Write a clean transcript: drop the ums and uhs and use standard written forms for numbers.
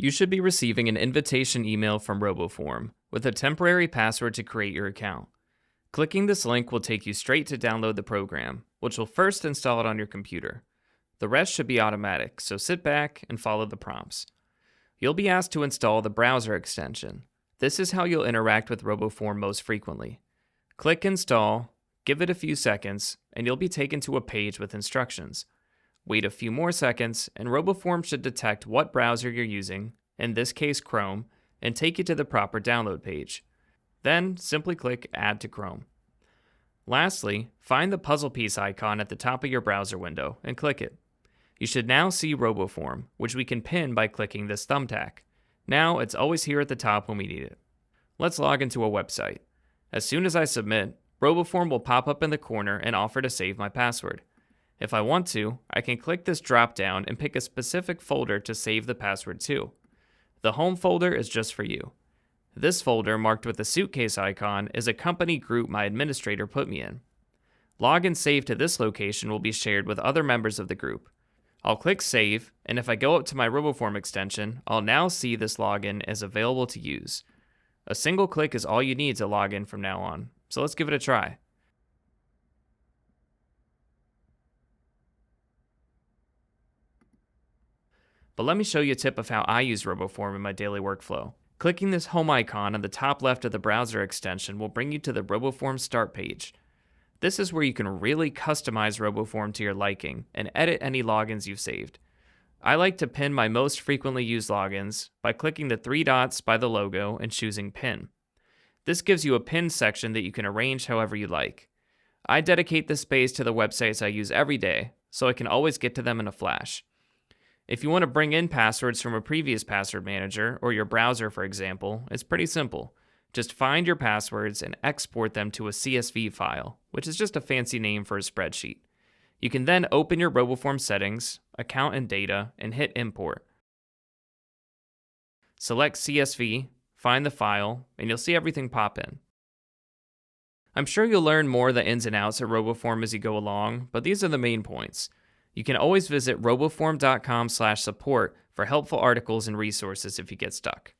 You should be receiving an invitation email from RoboForm with a temporary password to create your account. Clicking this link will take you straight to download the program, which will first install it on your computer. The rest should be automatic, so sit back and follow the prompts. You'll be asked to install the browser extension. This is how you'll interact with RoboForm most frequently. Click Install, give it a few seconds, and you'll be taken to a page with instructions. Wait a few more seconds, and RoboForm should detect what browser you're using, in this case Chrome, and take you to the proper download page. Then, simply click Add to Chrome. Lastly, find the puzzle piece icon at the top of your browser window and click it. You should now see RoboForm, which we can pin by clicking this thumbtack. Now, it's always here at the top when we need it. Let's log into a website. As soon as I submit, RoboForm will pop up in the corner and offer to save my password. If I want to, I can click this drop down and pick a specific folder to save the password to. The home folder is just for you. This folder, marked with the suitcase icon, is a company group my administrator put me in. Log and save to this location will be shared with other members of the group. I'll click Save, and if I go up to my RoboForm extension, I'll now see this login as available to use. A single click is all you need to log in from now on, so let's give it a try. But let me show you a tip of how I use RoboForm in my daily workflow. Clicking this home icon on the top left of the browser extension will bring you to the RoboForm start page. This is where you can really customize RoboForm to your liking and edit any logins you've saved. I like to pin my most frequently used logins by clicking the three dots by the logo and choosing Pin. This gives you a pin section that you can arrange however you like. I dedicate this space to the websites I use every day, so I can always get to them in a flash. If you want to bring in passwords from a previous password manager or your browser, for example, it's pretty simple. Just find your passwords and export them to a CSV file, which is just a fancy name for a spreadsheet. You can then open your RoboForm settings, account and data, and hit import. Select CSV, find the file, and you'll see everything pop in. I'm sure you'll learn more of the ins and outs of RoboForm as you go along, but these are the main points. You can always visit roboform.com/support for helpful articles and resources if you get stuck.